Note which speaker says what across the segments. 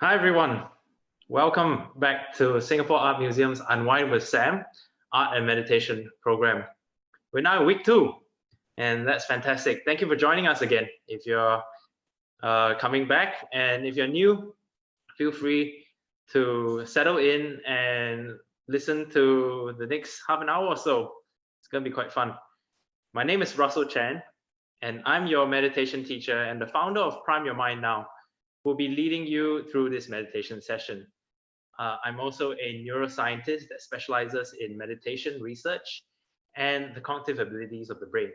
Speaker 1: Hi everyone, welcome back to Singapore Art Museum's Unwind with Sam Art and Meditation program. We're now in week 2 and that's fantastic. Thank you for joining us again. If you're coming back and if you're new, feel free to settle in and listen to the next half an hour or so. It's going to be quite fun. My name is Russell Chan and I'm your meditation teacher and the founder of Prime Your Mind Now. Will be leading you through this meditation session. I'm also a neuroscientist that specializes in meditation research and the cognitive abilities of the brain.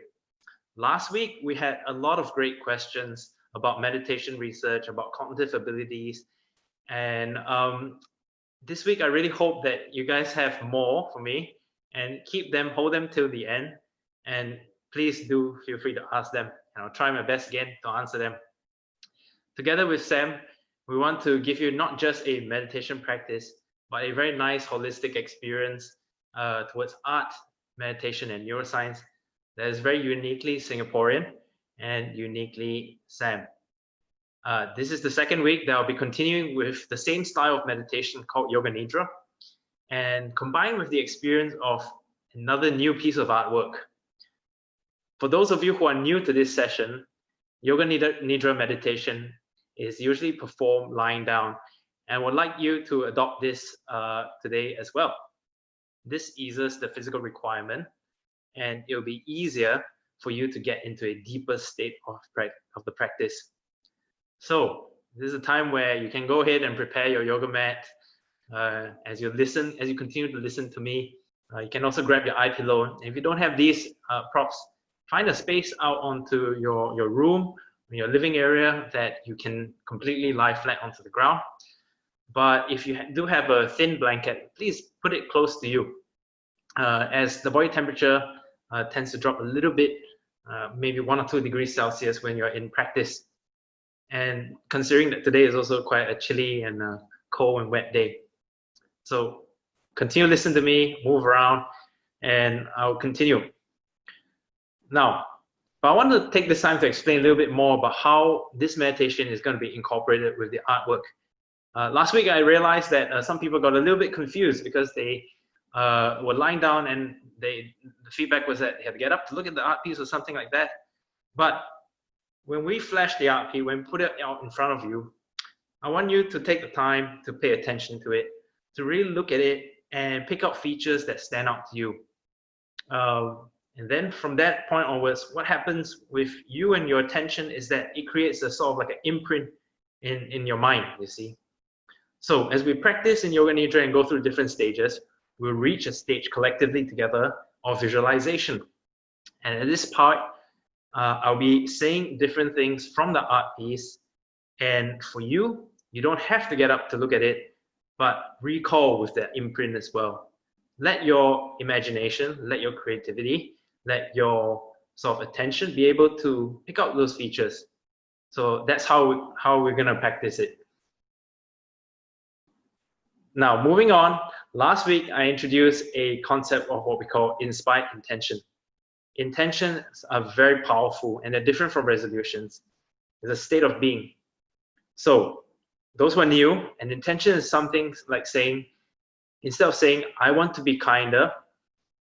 Speaker 1: Last week, we had a lot of great questions about meditation research, about cognitive abilities. And this week, I really hope that you guys have more for me and hold them till the end. And please do feel free to ask them. And I'll try my best again to answer them. Together with Sam, we want to give you not just a meditation practice, but a very nice holistic experience towards art, meditation, and neuroscience that is very uniquely Singaporean and uniquely Sam. This is the second week that I'll be continuing with the same style of meditation called Yoga Nidra, and combined with the experience of another new piece of artwork. For those of you who are new to this session, Yoga Nidra meditation is usually performed lying down, and would like you to adopt this today as well. This eases the physical requirement, and it'll be easier for you to get into a deeper state of the practice. So this is a time where you can go ahead and prepare your yoga mat as you continue to listen to me. You can also grab your eye pillow. If you don't have these props, find a space out onto your room, your living area that you can completely lie flat onto the ground. But if you do have a thin blanket, please put it close to you, as the body temperature tends to drop a little bit, maybe 1 or 2 degrees Celsius when you're in practice. And considering that today is also quite a chilly and cold and wet day. So continue to listen to me, move around, and I'll continue. Now, but I want to take this time to explain a little bit more about how this meditation is going to be incorporated with the artwork. Last week, I realized that some people got a little bit confused because they were lying down and the feedback was that they had to get up to look at the art piece or something like that. But when we flash the art piece, when we put it out in front of you, I want you to take the time to pay attention to it, to really look at it and pick out features that stand out to you. And then from that point onwards, what happens with you and your attention is that it creates a sort of like an imprint in your mind, you see. So as we practice in Yoga Nidra and go through different stages, we'll reach a stage collectively together of visualization. And at this part, I'll be saying different things from the art piece. And for you, you don't have to get up to look at it, but recall with that imprint as well. Let your imagination, let your creativity, let your sort of attention be able to pick out those features. So that's how we're going to practice it. Now, moving on, last week I introduced a concept of what we call inspired intention. Intentions are very powerful and they're different from resolutions. It's a state of being. So those who are new, an intention is something like saying, instead of saying, I want to be kinder,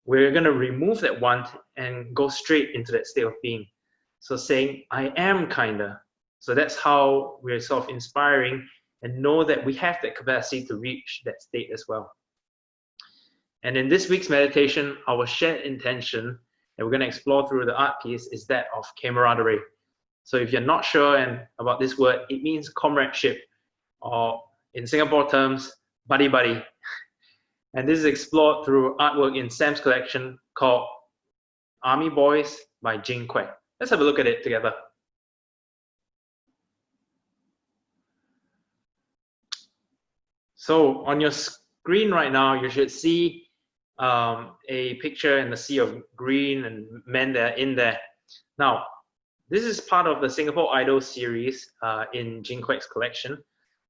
Speaker 1: we're going to remove that want and go straight into that state of being. So saying, I am kinder. So that's how we're sort of inspiring and know that we have that capacity to reach that state as well. And in this week's meditation, our shared intention that we're going to explore through the art piece is that of camaraderie. So if you're not sure about this word, it means comradeship, or in Singapore terms, buddy-buddy. And this is explored through artwork in Sam's collection called Army Boys by Jing Quek. Let's have a look at it together. So on your screen right now, you should see a picture in the sea of green and men that are in there. Now, this is part of the Singapore Idol series in Jing Quek's collection.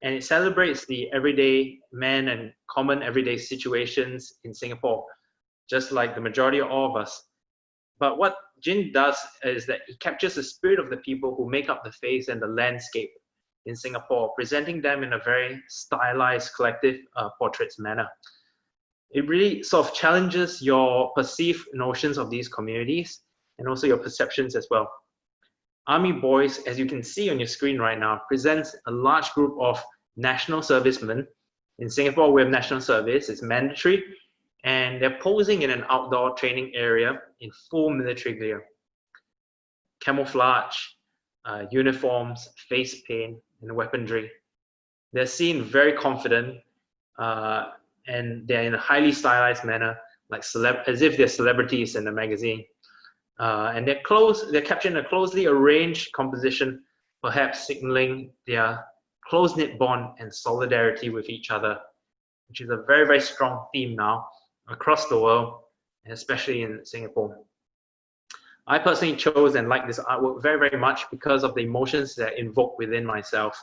Speaker 1: And it celebrates the everyday men and common everyday situations in Singapore, just like the majority of all of us. But what Jin does is that he captures the spirit of the people who make up the face and the landscape in Singapore, presenting them in a very stylized collective portraits manner. It really sort of challenges your perceived notions of these communities and also your perceptions as well. Army Boys, as you can see on your screen right now, presents a large group of national servicemen. In Singapore, we have national service, it's mandatory, and they're posing in an outdoor training area in full military gear. Camouflage, uniforms, face paint, and weaponry. They're seen very confident, and they're in a highly stylized manner, like as if they're celebrities in the magazine. And they're captured in a closely arranged composition, perhaps signaling their close-knit bond and solidarity with each other, which is a very, very strong theme now across the world, and especially in Singapore. I personally chose and like this artwork very, very much because of the emotions that invoke within myself.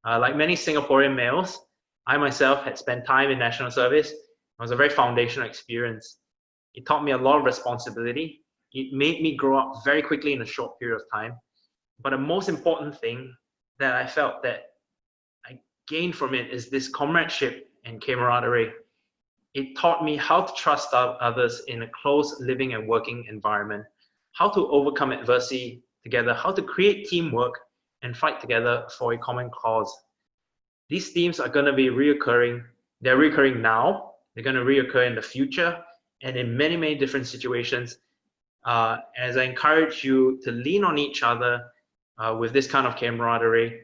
Speaker 1: Like many Singaporean males, I myself had spent time in national service. It was a very foundational experience. It taught me a lot of responsibility. It made me grow up very quickly in a short period of time. But the most important thing that I felt that I gained from it is this comradeship and camaraderie. It taught me how to trust others in a close living and working environment, how to overcome adversity together, how to create teamwork and fight together for a common cause. These themes are going to be reoccurring. They're reoccurring now. They're going to reoccur in the future and in many, many different situations. As I encourage you to lean on each other with this kind of camaraderie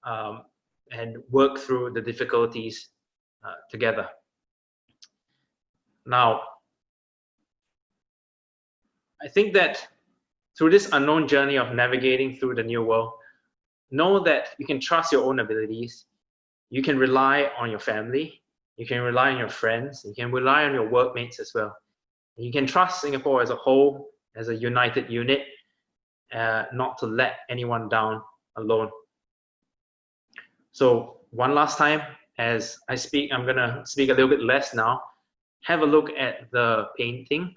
Speaker 1: and work through the difficulties together. Now, I think that through this unknown journey of navigating through the new world, know that you can trust your own abilities. You can rely on your family. You can rely on your friends. You can rely on your workmates as well. You can trust Singapore as a whole, as a united unit, not to let anyone down alone. So one last time, as I speak, I'm going to speak a little bit less now. Have a look at the painting,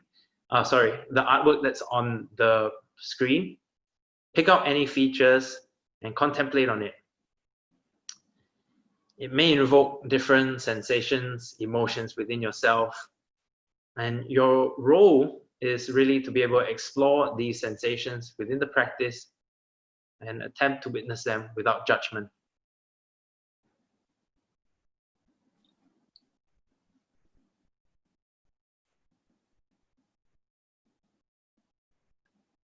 Speaker 1: the artwork that's on the screen. Pick out any features and contemplate on it. It may invoke different sensations, emotions within yourself. And your role is really to be able to explore these sensations within the practice and attempt to witness them without judgment.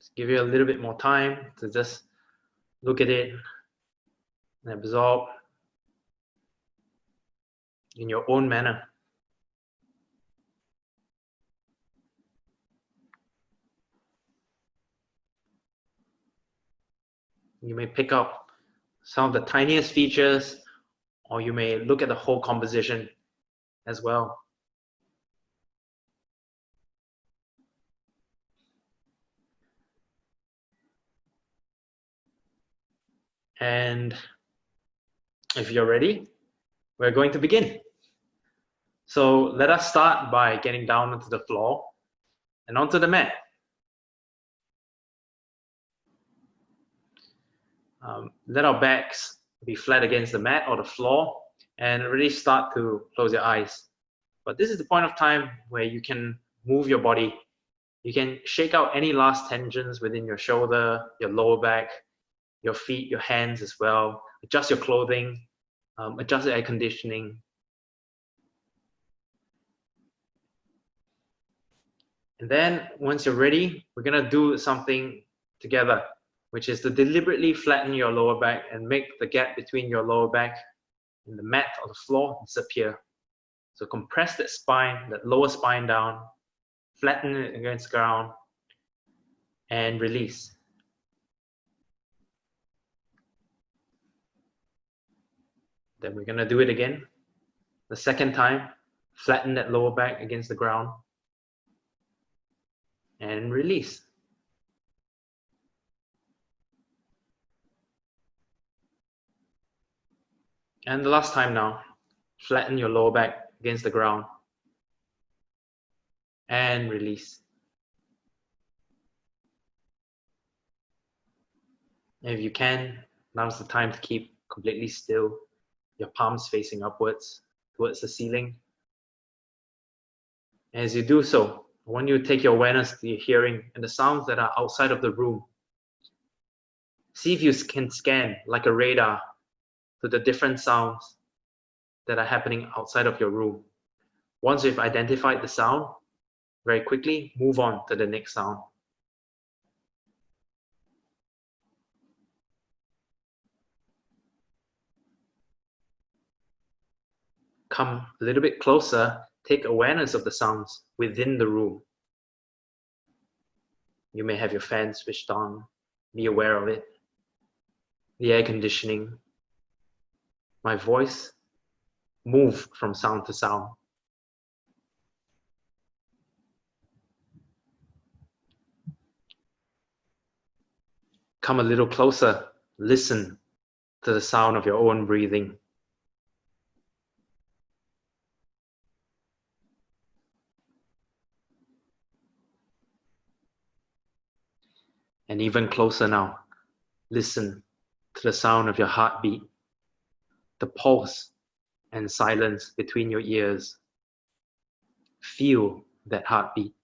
Speaker 1: Just give you a little bit more time to just look at it and absorb in your own manner. You may pick up some of the tiniest features, or you may look at the whole composition as well. And if you're ready, we're going to begin. So let us start by getting down onto the floor and onto the mat. Let our backs be flat against the mat or the floor and really start to close your eyes. But this is the point of time where you can move your body. You can shake out any last tensions within your shoulder, your lower back, your feet, your hands as well. Adjust your clothing, adjust the air conditioning. And then once you're ready, we're gonna do something together, which is to deliberately flatten your lower back and make the gap between your lower back and the mat or the floor disappear. So compress that spine, that lower spine down, flatten it against the ground, and release. Then we're gonna do it again. The second time, flatten that lower back against the ground, and release. And the last time now, flatten your lower back against the ground and release. And if you can, now's the time to keep completely still, your palms facing upwards towards the ceiling. As you do so, I want you to take your awareness to your hearing and the sounds that are outside of the room. See if you can scan like a radar to the different sounds that are happening outside of your room. Once you've identified the sound, very quickly move on to the next sound. Come a little bit closer, take awareness of the sounds within the room. You may have your fan switched on, be aware of it. The air conditioning, my voice, move from sound to sound. Come a little closer, listen to the sound of your own breathing. And even closer now, listen to the sound of your heartbeat, the pulse and silence between your ears. Feel that heartbeat.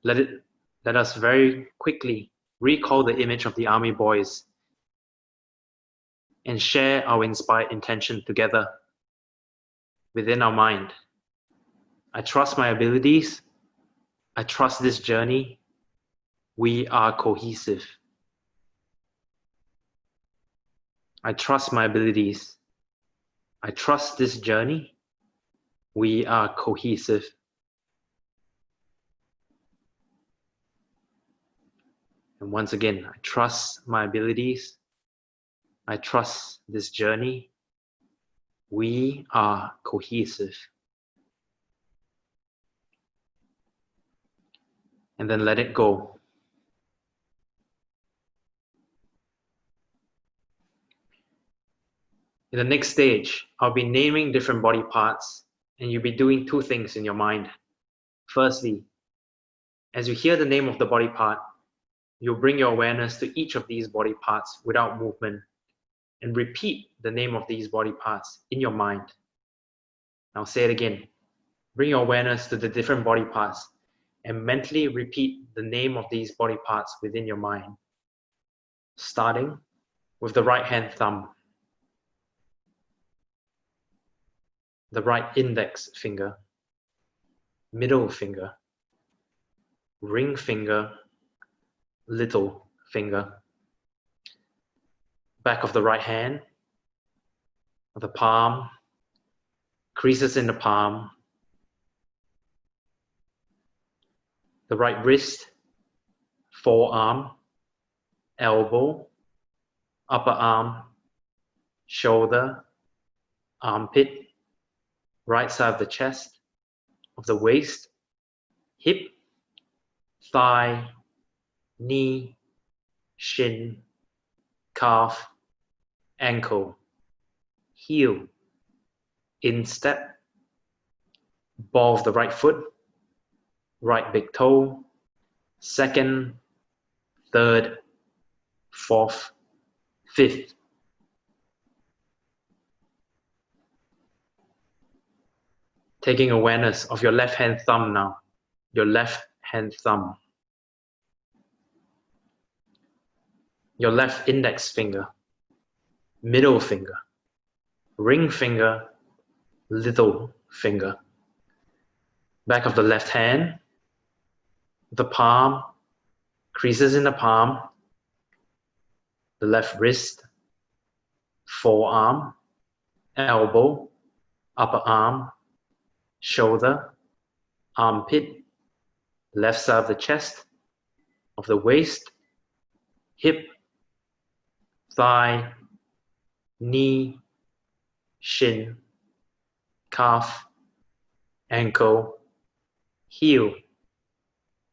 Speaker 1: Let us very quickly recall the image of the army boys and share our inspired intention together within our mind. I trust my abilities. I trust this journey. We are cohesive. I trust my abilities. I trust this journey. We are cohesive. And once again, I trust my abilities. I trust this journey. We are cohesive. And then let it go. In the next stage, I'll be naming different body parts, and you'll be doing two things in your mind. Firstly, as you hear the name of the body part, you'll bring your awareness to each of these body parts without movement and repeat the name of these body parts in your mind. I'll say it again. Bring your awareness to the different body parts and mentally repeat the name of these body parts within your mind. Starting with the right hand thumb, the right index finger, middle finger, ring finger, little finger, back of the right hand, the palm, creases in the palm, the right wrist, forearm, elbow, upper arm, shoulder, armpit, right side of the chest, of the waist, hip, thigh, knee, shin, calf, ankle, heel, instep, ball of the right foot, right big toe, second, third, fourth, fifth. Taking awareness of your left hand thumb now, your left hand thumb, your left index finger, middle finger, ring finger, little finger, back of the left hand, the palm, creases in the palm, the left wrist, forearm, elbow, upper arm, shoulder, armpit, left side of the chest, of the waist, hip, thigh, knee, shin, calf, ankle, heel,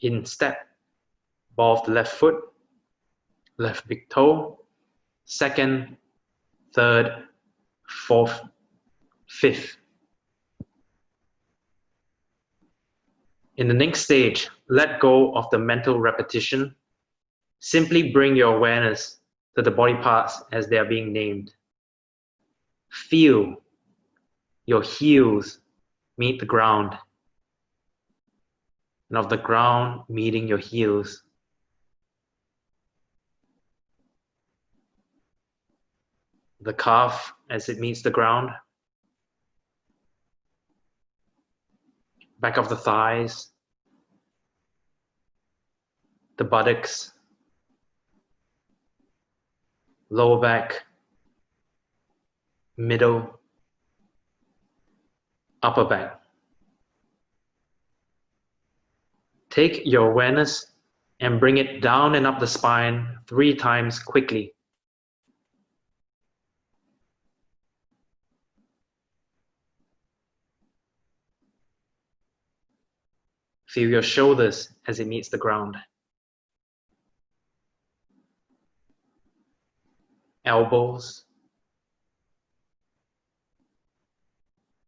Speaker 1: instep, ball of the left foot, left big toe, second, third, fourth, fifth. In the next stage, let go of the mental repetition. Simply bring your awareness to the body parts as they are being named. Feel your heels meet the ground, and of the ground meeting your heels. The calf as it meets the ground, back of the thighs, the buttocks, lower back, middle, upper back. Take your awareness and bring it down and up the spine 3 times quickly. Feel your shoulders as it meets the ground. Elbows,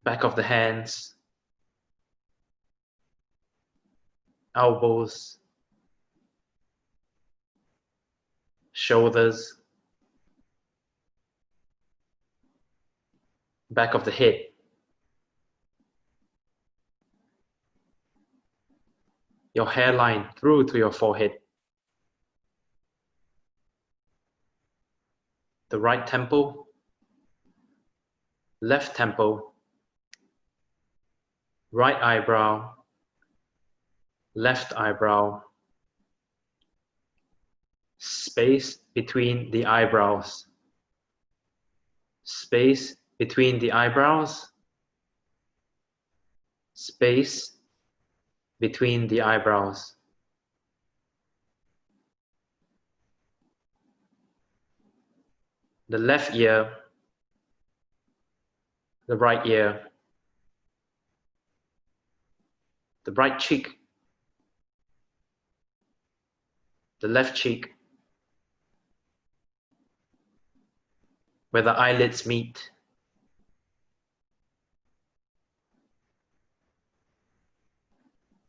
Speaker 1: back of the hands, elbows, shoulders, back of the head. Your hairline through to your forehead. The right temple, left temple, right eyebrow, left eyebrow, space between the eyebrows, space between the eyebrows, space between the eyebrows. The left ear, the right ear, the right cheek, the left cheek, where the eyelids meet.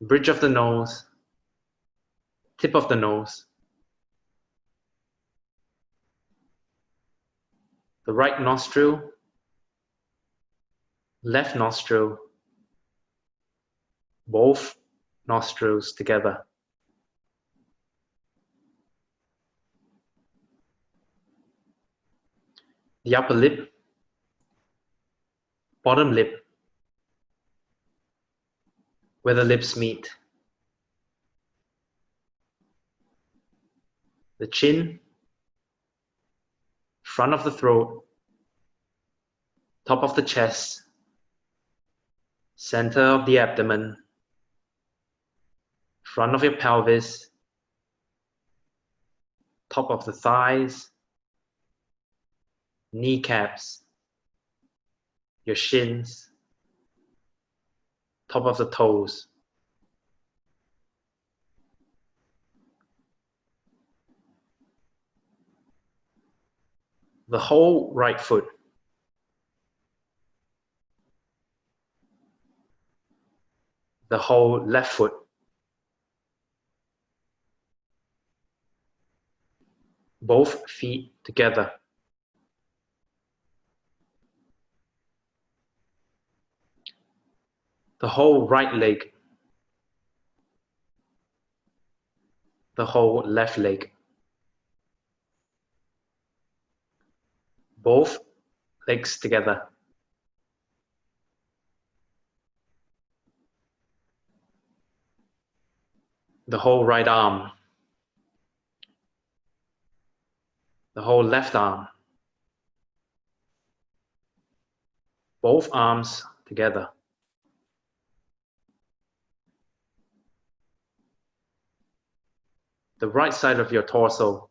Speaker 1: Bridge of the nose, tip of the nose, the right nostril, left nostril, both nostrils together. The upper lip, bottom lip, where the lips meet. The chin, front of the throat, top of the chest, center of the abdomen, front of your pelvis, top of the thighs, kneecaps, your shins, top of the toes. The whole right foot. The whole left foot. Both feet together. The whole right leg. The whole left leg. Both legs together. The whole right arm. The whole left arm. Both arms together. The right side of your torso.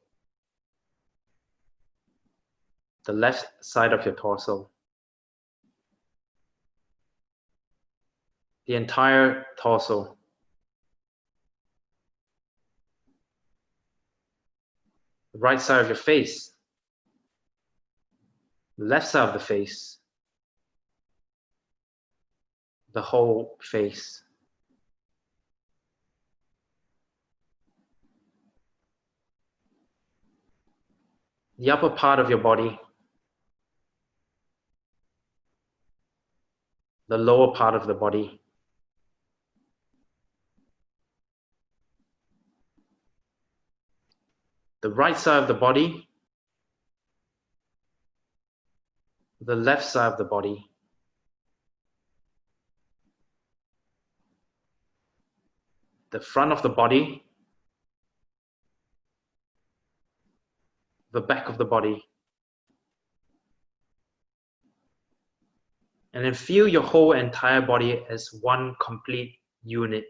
Speaker 1: The left side of your torso. The entire torso. The right side of your face. The left side of the face. the whole face. The upper part of your body, the lower part of the body, the right side of the body, the left side of the body, the front of the body, the back of the body. And then feel your whole entire body as one complete unit.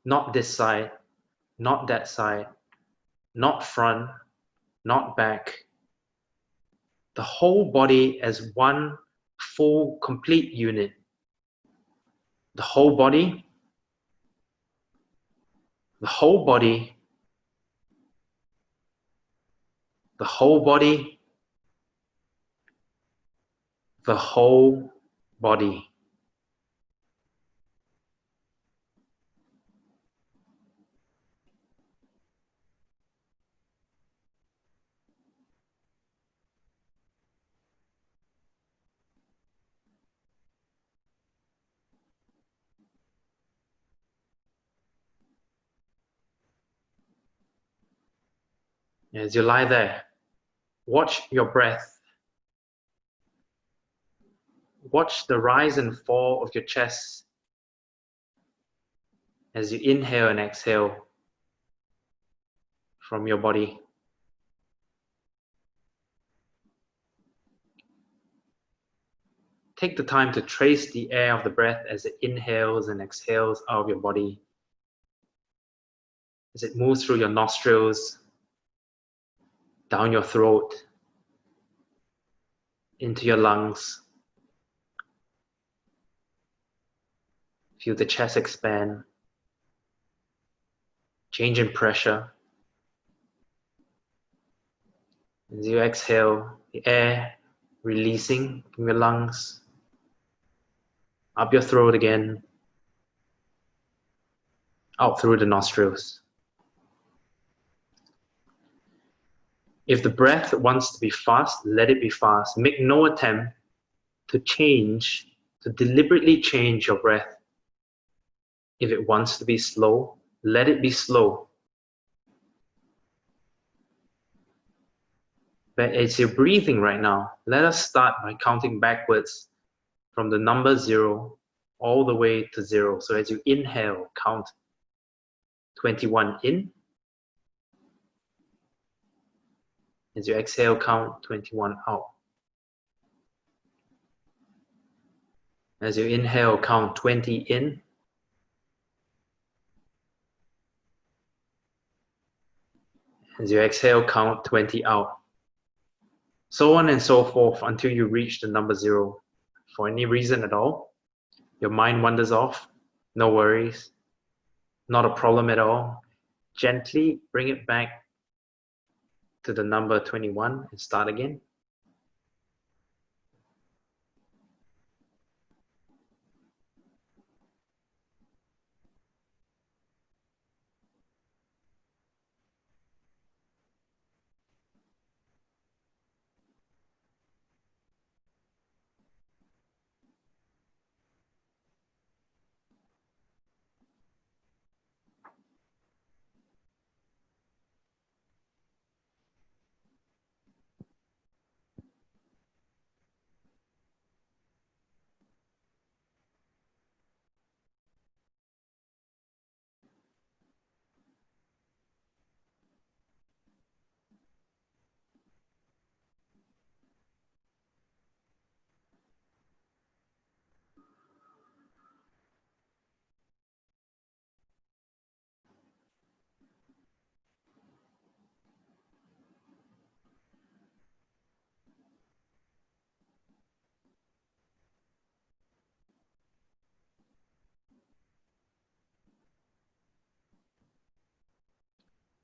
Speaker 1: Not this side, not that side, not front, not back. The whole body as one full, complete unit. The whole body, the whole body, the whole body, the whole body. As you lie there, watch your breath. Watch the rise and fall of your chest as you inhale and exhale from your body. Take the time to trace the air of the breath as it inhales and exhales out of your body, as it moves through your nostrils, down your throat, into your lungs. Feel the chest expand, change in pressure. As you exhale, the air releasing from your lungs, up your throat again, out through the nostrils. If the breath wants to be fast, let it be fast. Make no attempt to deliberately change your breath. If it wants to be slow, let it be slow. But as you're breathing right now, let us start by counting backwards from the number 0 all the way to 0. So as you inhale, count 21 in. As you exhale, count 21 out. As you inhale, count 20 in. As you exhale, count 20 out. So on and so forth until you reach the number 0. For any reason at all, your mind wanders off, no worries, not a problem at all. Gently bring it back to the number 21 and start again.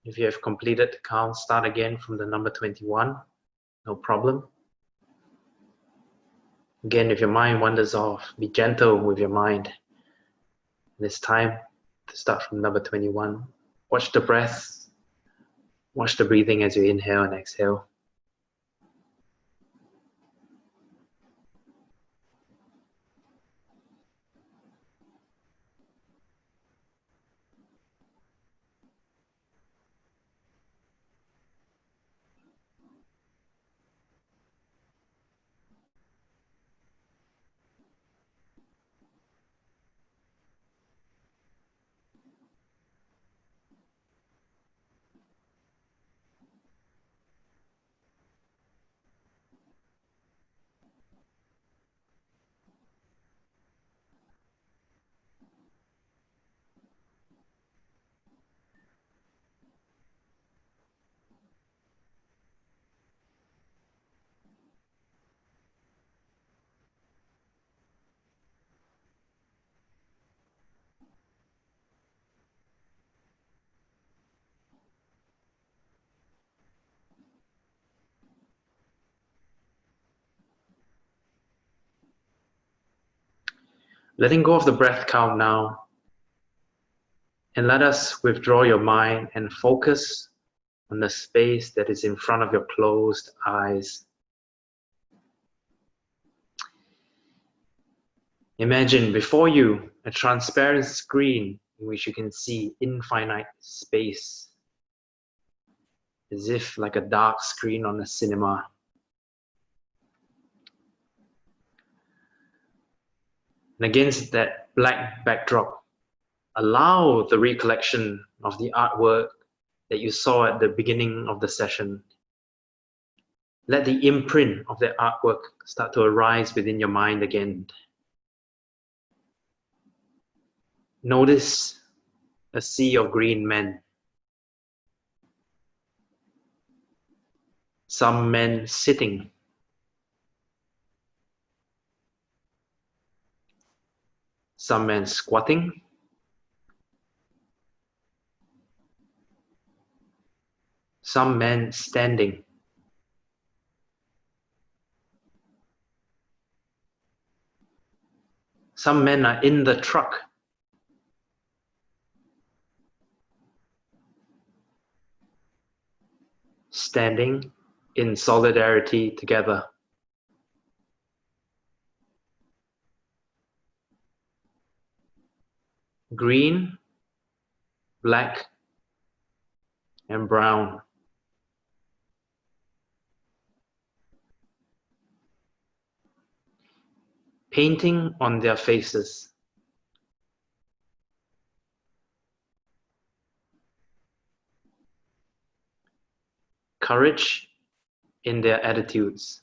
Speaker 1: If you have completed the count, start again from the number 21, no problem. Again, if your mind wanders off, be gentle with your mind. It's time to start from number 21. Watch the breath. Watch the breathing as you inhale and exhale. Letting go of the breath count now. And let us withdraw your mind and focus on the space that is in front of your closed eyes. Imagine before you a transparent screen in which you can see infinite space, as if like a dark screen on a cinema. And against that black backdrop, allow the recollection of the artwork that you saw at the beginning of the session. Let the imprint of that artwork start to arise within your mind again. Notice a sea of green men. Some men sitting. Some men squatting. Some men standing. Some men are in the truck. Standing in solidarity together. Green, black, and brown. Painting on their faces. Courage in their attitudes.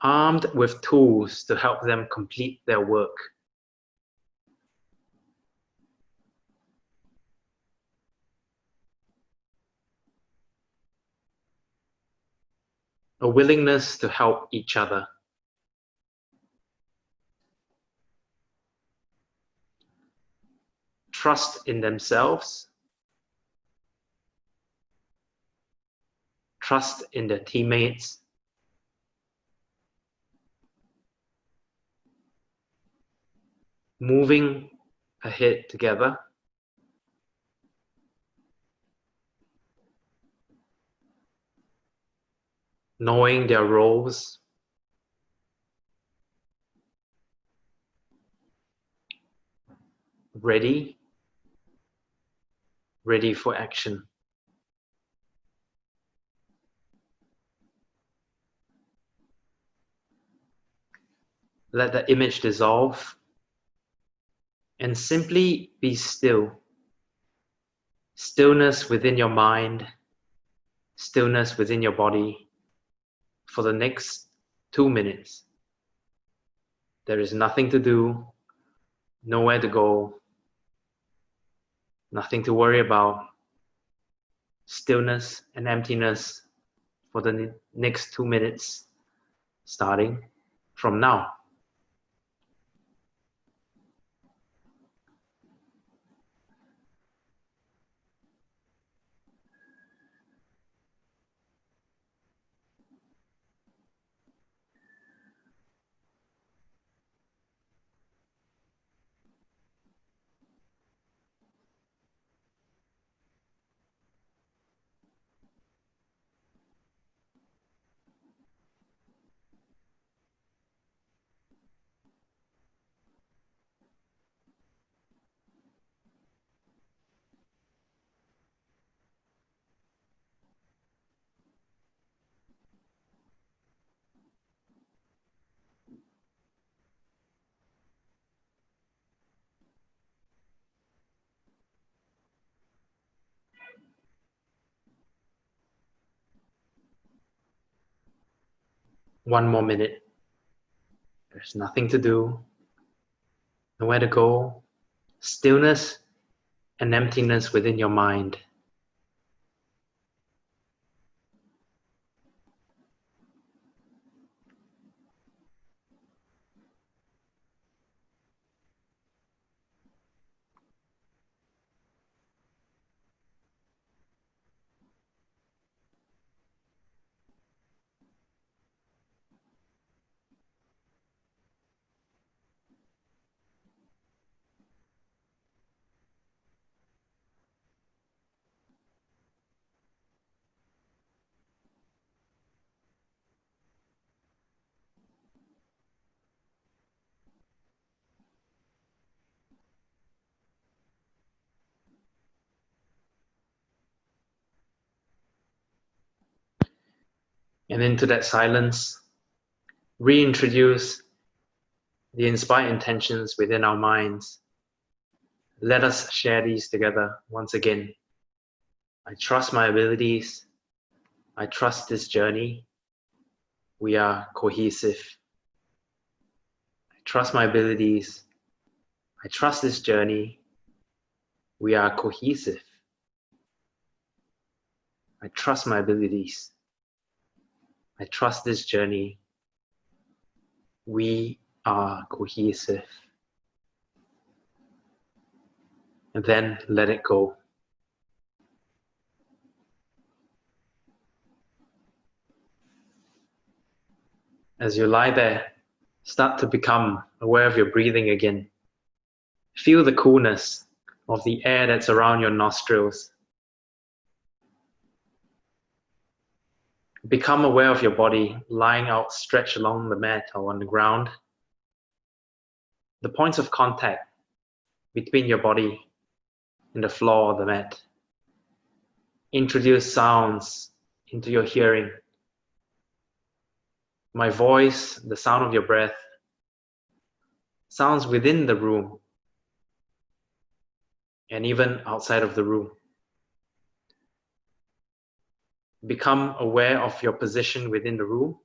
Speaker 1: Armed with tools to help them complete their work. A willingness to help each other. Trust in themselves. Trust in their teammates. Moving ahead together. Knowing their roles. Ready for action. Let the image dissolve and simply be still. Stillness within your mind, stillness within your body for the next 2 minutes. There is nothing to do, nowhere to go, nothing to worry about. Stillness and emptiness for the next 2 minutes, starting from now. One more minute. There's nothing to do, nowhere to go, stillness and emptiness within your mind. And into that silence, reintroduce the inspired intentions within our minds. Let us share these together once again. I trust my abilities. I trust this journey. We are cohesive. I trust my abilities. I trust this journey. We are cohesive. I trust my abilities. I trust this journey. We are cohesive. And then let it go. As you lie there, start to become aware of your breathing again. Feel the coolness of the air that's around your nostrils. Become aware of your body lying out stretched along the mat or on the ground. The points of contact between your body and the floor of the mat. Introduce sounds into your hearing. My voice, the sound of your breath, sounds within the room and even outside of the room. Become aware of your position within the room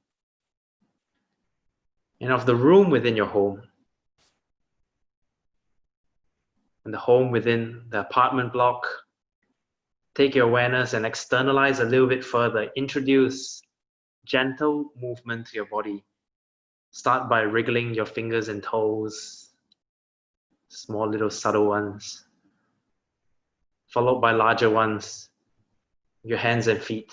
Speaker 1: and of the room within your home and the home within the apartment block. Take your awareness and externalize a little bit further. Introduce gentle movement to your body. Start by wriggling your fingers and toes, small little subtle ones, followed by larger ones, your hands and feet.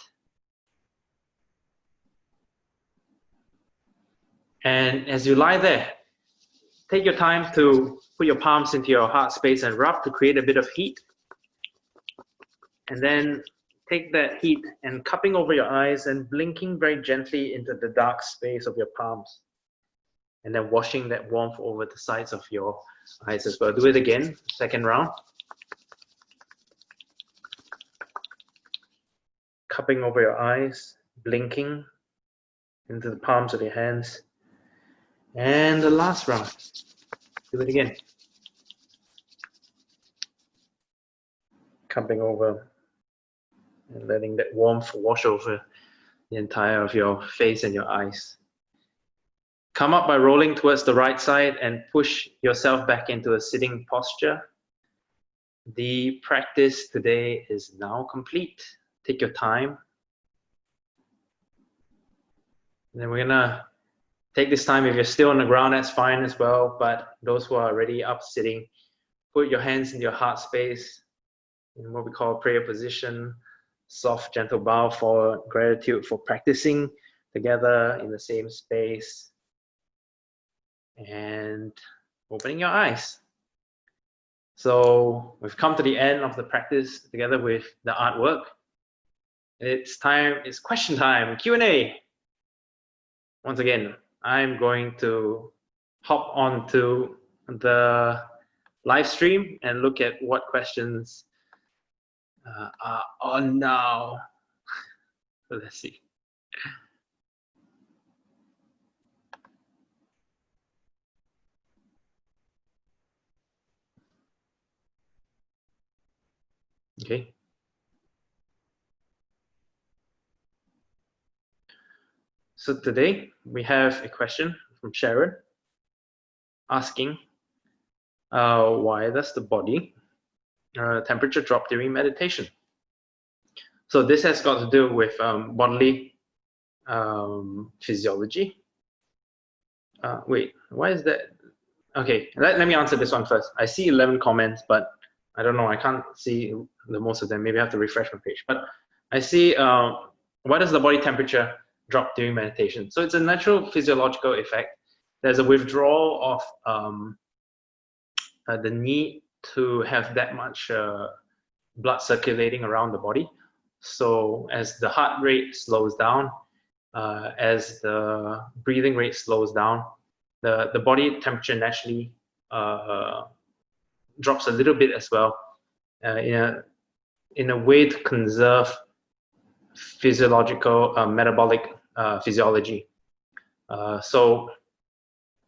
Speaker 1: And as you lie there, take your time to put your palms into your heart space and rub to create a bit of heat. And then take that heat and cupping over your eyes and blinking very gently into the dark space of your palms. And then washing that warmth over the sides of your eyes as well. Do it again, second round. Cupping over your eyes, blinking into the palms of your hands. And the last round. Do it again. Cupping over and letting that warmth wash over the entire of your face and your eyes. Come up by rolling towards the right side and push yourself back into a sitting posture. The practice today is now complete. Take your time. And then we're gonna take this time. If you're still on the ground, that's fine as well. But those who are already up sitting, put your hands in your heart space in what we call prayer position. Soft, gentle bow for gratitude for practicing together in the same space. And opening your eyes. So we've come to the end of the practice together with the artwork. It's question time, Q&A. Once again, I'm going to hop onto the live stream and look at what questions are on now. So let's see. Okay. So today we have a question from Sharon asking, why does the body temperature drop during meditation? So this has got to do with bodily physiology. Wait, why is that? Okay, let me answer this one first. I see 11 comments, but I don't know, I can't see the most of them. Maybe I have to refresh my page. But I see, why does the body temperature drop during meditation? So it's a natural physiological effect. There's a withdrawal of the need to have that much blood circulating around the body. So as the heart rate slows down, as the breathing rate slows down, the body temperature naturally drops a little bit as well, in a way to conserve physiological metabolic physiology. So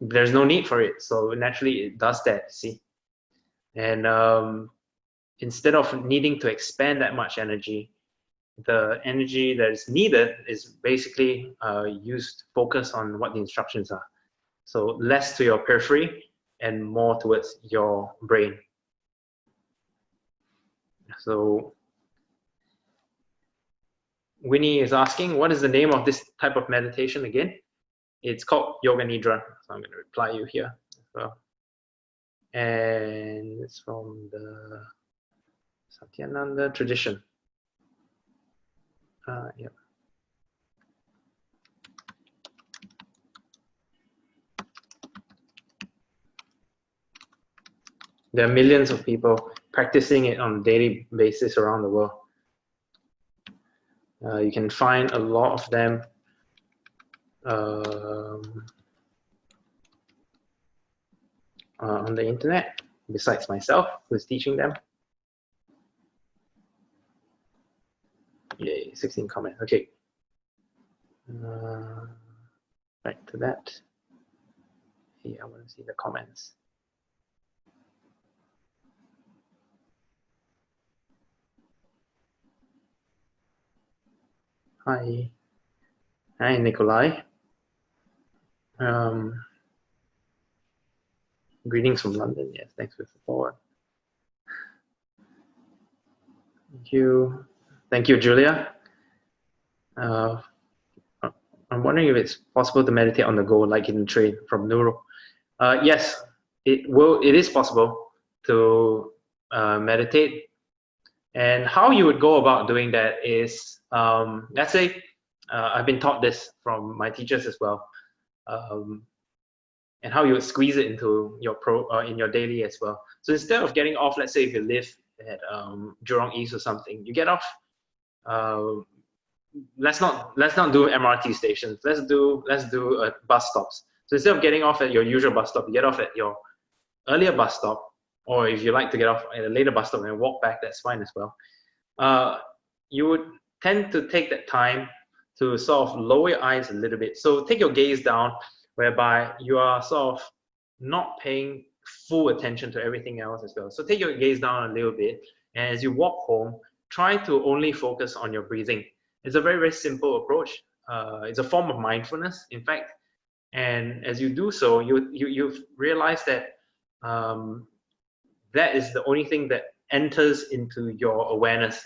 Speaker 1: there's no need for it. So naturally it does that, see. And instead of needing to expand that much energy, the energy that is needed is basically used to focus on what the instructions are. So less to your periphery and more towards your brain. So Winnie is asking, what is the name of this type of meditation again? It's called Yoga Nidra. So I'm going to reply you here as well. And it's from the Satyananda tradition. Yeah. There are millions of people practicing it on a daily basis around the world. You can find a lot of them on the internet, besides myself, who's teaching them. Yay, 16 comments. Okay. Back to that. Hey, I want to see the comments. Hi. Hi, Nikolai. Greetings from London. Yes, thanks for the support. Thank you. Thank you, Julia. I'm wondering if it's possible to meditate on the go, like in the train from Neuro. Yes, it is possible to meditate. And how you would go about doing that is, let's say, I've been taught this from my teachers as well, and how you would squeeze it into your in your daily as well. So instead of getting off, let's say if you live at Jurong East or something, you get off. Let's not do MRT stations. Let's do bus stops. So instead of getting off at your usual bus stop, you get off at your earlier bus stop, or if you like to get off at a later bus stop and walk back, that's fine as well. You would tend to take that time to sort of lower your eyes a little bit. So take your gaze down, whereby you are sort of not paying full attention to everything else as well. So take your gaze down a little bit, and as you walk home, try to only focus on your breathing. It's a very, very simple approach. It's a form of mindfulness, in fact. And as you do so, you've realized that that is the only thing that enters into your awareness.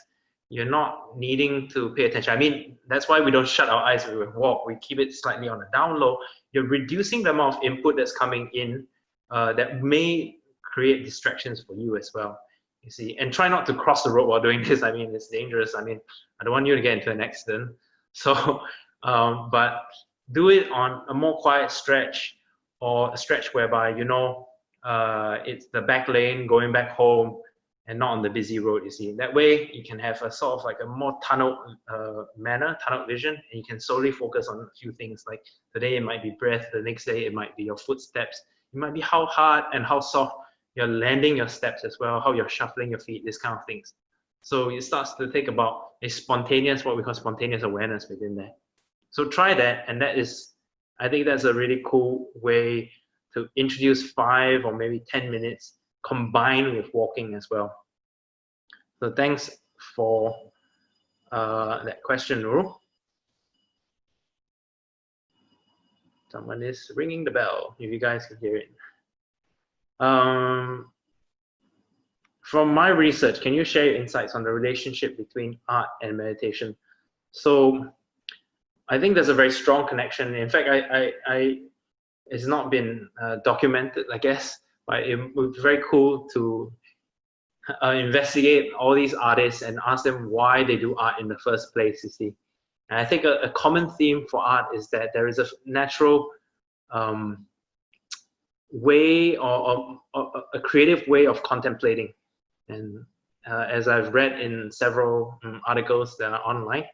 Speaker 1: You're not needing to pay attention. I mean, that's why we don't shut our eyes when we walk. We keep it slightly on the down low. You're reducing the amount of input that's coming in that may create distractions for you as well. You see, and try not to cross the road while doing this. I mean, it's dangerous. I mean, I don't want you to get into an accident. So, but do it on a more quiet stretch, or a stretch whereby you know it's the back lane going back home and not on the busy road. You see, that way you can have a sort of like a more tunnel manner, tunnel vision, and you can solely focus on a few things. Like today it might be breath, the next day it might be your footsteps, it might be how hard and how soft you're landing your steps as well, how you're shuffling your feet, this kind of things. So it starts to think about a spontaneous, what we call spontaneous awareness within that. So try that, and that is, I think that's a really cool way to introduce 5 or maybe 10 minutes combined with walking as well. So thanks for that question, Nurul. Someone is ringing the bell, if you guys can hear it. From my research, can you share your insights on the relationship between art and meditation? So I think there's a very strong connection. In fact, it's not been documented, I guess, but it would be very cool to investigate all these artists and ask them why they do art in the first place, you see. And I think a common theme for art is that there is a natural way or a creative way of contemplating. And as I've read in several articles that are online,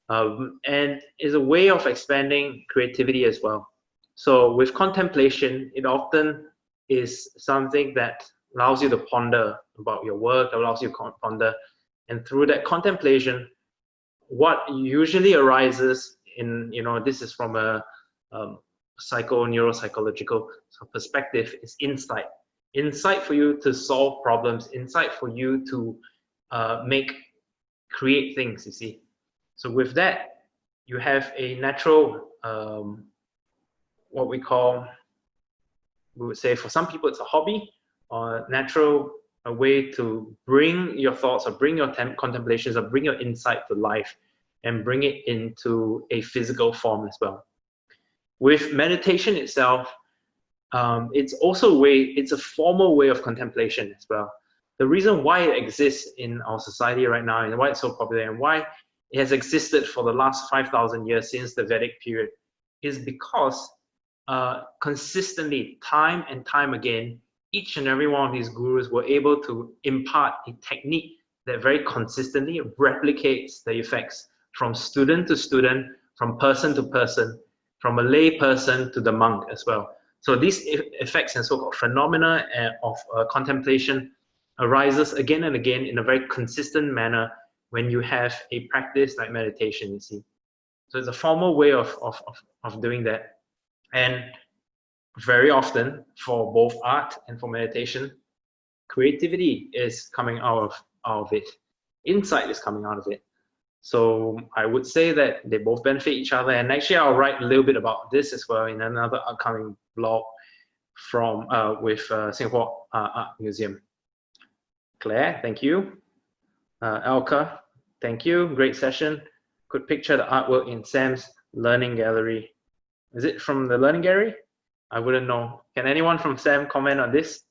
Speaker 1: and is a way of expanding creativity as well. So with contemplation, it often is something that allows you to ponder about your work, allows you to ponder, and through that contemplation, what usually arises in, this is from a neuropsychological perspective, is insight. Insight for you to solve problems, insight for you to create things, you see. So with that, you have a natural, what we would say for some people it's a hobby, or a way to bring your thoughts or bring your contemplations or bring your insight to life and bring it into a physical form as well. With meditation itself, it's a formal way of contemplation as well. The reason why it exists in our society right now and why it's so popular and why it has existed for the last 5,000 years since the Vedic period is because consistently, time and time again, each and every one of these gurus were able to impart a technique that very consistently replicates the effects from student to student, from person to person, from a lay person to the monk as well. So these effects and so-called phenomena of contemplation arises again and again in a very consistent manner when you have a practice like meditation, you see. So it's a formal way of doing that. And very often for both art and for meditation, creativity is coming out of it. Insight is coming out of it. So I would say that they both benefit each other. And actually, I'll write a little bit about this as well in another upcoming blog with Singapore Art Museum. Claire, thank you. Elka, thank you. Great session. Could picture the artwork in Sam's learning gallery. Is it from the learning gallery? I wouldn't know. Can anyone from Sam comment on this?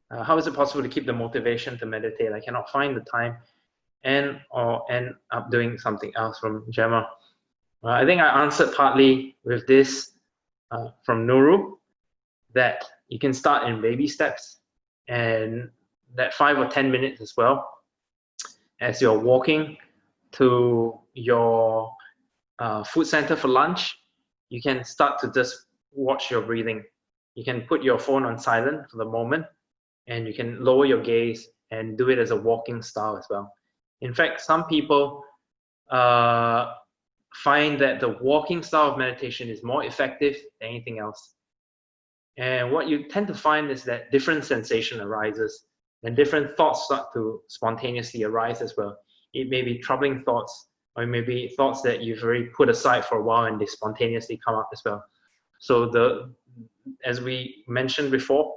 Speaker 1: How is it possible to keep the motivation to meditate? I cannot find the time and end up doing something else, from Gemma. I think I answered partly with this from Nuru, that you can start in baby steps, and that 5 or 10 minutes as well, as you're walking to your food center for lunch, you can start to just watch your breathing. You can put your phone on silent for the moment, and you can lower your gaze and do it as a walking style as well. In fact, some people find that the walking style of meditation is more effective than anything else. And what you tend to find is that different sensation arises and different thoughts start to spontaneously arise as well. It may be troubling thoughts, or it may be thoughts that you've already put aside for a while and they spontaneously come up as well. So as we mentioned before,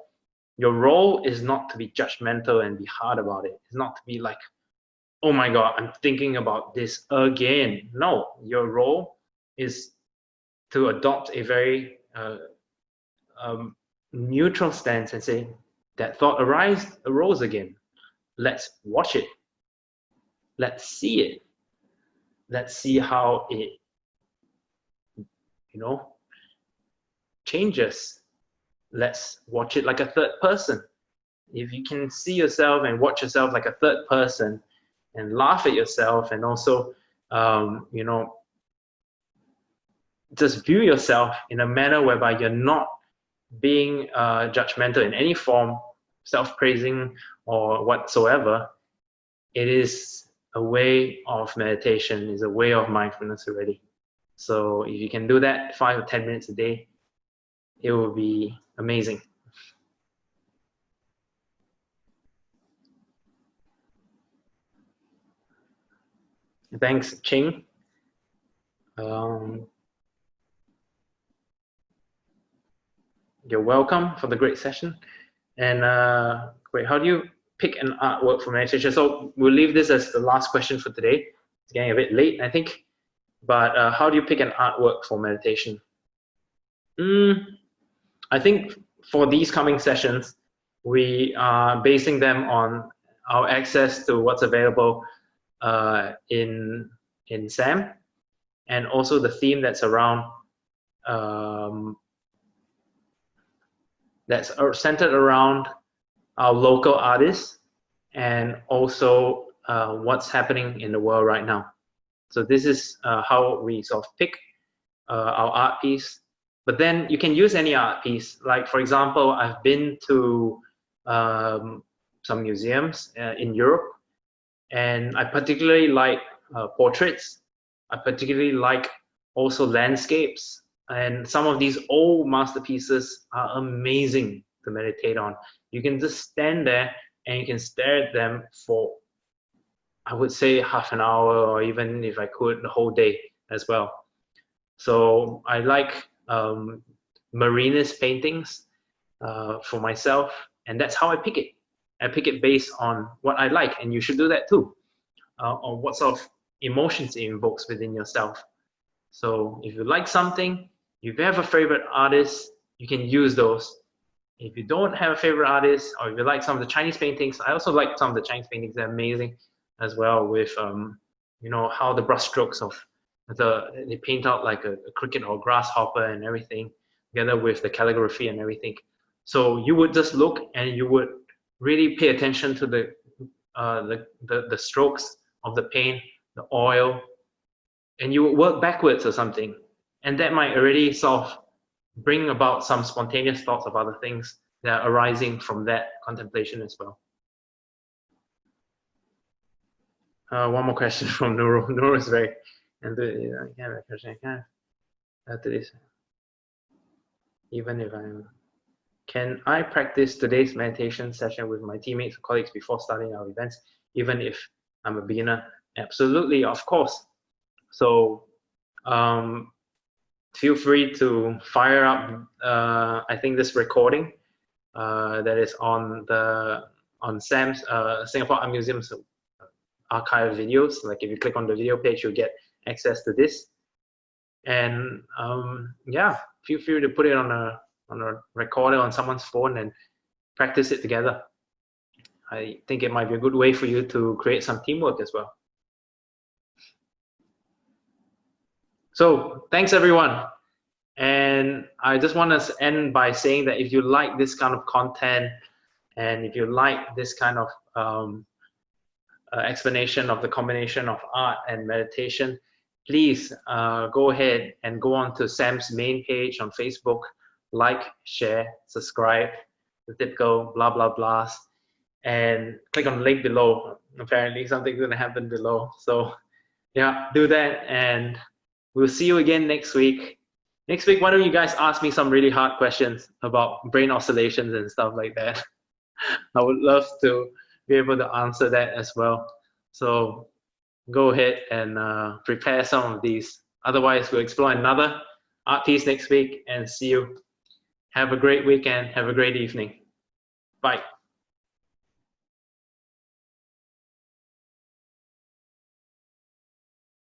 Speaker 1: your role is not to be judgmental and be hard about it. It's not to be like, oh my God, I'm thinking about this again. No, your role is to adopt a very neutral stance and say, that thought arose again. Let's watch it. Let's see it. Let's see how it, changes. Let's watch it like a third person. If you can see yourself and watch yourself like a third person and laugh at yourself, and also, just view yourself in a manner whereby you're not being judgmental in any form, self-praising or whatsoever, it is a way of meditation, is a way of mindfulness already. So if you can do that 5 or 10 minutes a day, it will be amazing. Thanks, Ching. You're welcome for the great session. And wait, how do you pick an artwork for meditation? So we'll leave this as the last question for today. It's getting a bit late, I think. But how do you pick an artwork for meditation? I think for these coming sessions, we are basing them on our access to what's available in SAM, and also the theme that's around that's centered around our local artists, and also what's happening in the world right now. So this is how we sort of pick our art piece. But then you can use any art piece. Like, for example, I've been to some museums in Europe, and I particularly like portraits. I particularly like also landscapes. And some of these old masterpieces are amazing to meditate on. You can just stand there and you can stare at them for, I would say, half an hour, or even if I could, the whole day as well. So I like Marinist paintings for myself, and that's how I pick it. I pick it based on what I like, and you should do that too, on what sort of emotions it invokes within yourself. So if you like something, if you have a favorite artist, you can use those. If you don't have a favorite artist, or if you like some of the Chinese paintings, I also like some of the Chinese paintings. They're amazing as well, with you know, how the brushstrokes of they paint out like a cricket or grasshopper and everything, together with the calligraphy and everything. So you would just look and you would really pay attention to the strokes of the paint, the oil, and you would work backwards or something, and that might already sort of bring about some spontaneous thoughts of other things that are arising from that contemplation as well. One more question from Nuru. Nuru is very, and after this, even if can I practice today's meditation session with my teammates or colleagues before starting our events, even if I'm a beginner? Absolutely, of course. So feel free to fire up, I think, this recording that is on Sam's Singapore Art Museum's archive videos. Like, if you click on the video page, you'll get access to this. And yeah, feel free to put it on a recorder on someone's phone and practice it together. I think it might be a good way for you to create some teamwork as well. So thanks everyone. And I just want to end by saying that if you like this kind of content, and if you like this kind of explanation of the combination of art and meditation, please go ahead and go on to Sam's main page on Facebook, like, share, subscribe, the typical blah, blah, blahs, and click on the link below. Apparently something's going to happen below. So yeah, do that, and we'll see you again next week. Next week, why don't you guys ask me some really hard questions about brain oscillations and stuff like that. I would love to be able to answer that as well. So go ahead and prepare some of these. Otherwise, we'll explore another art piece next week, and see you. Have a great weekend. Have a great evening. Bye.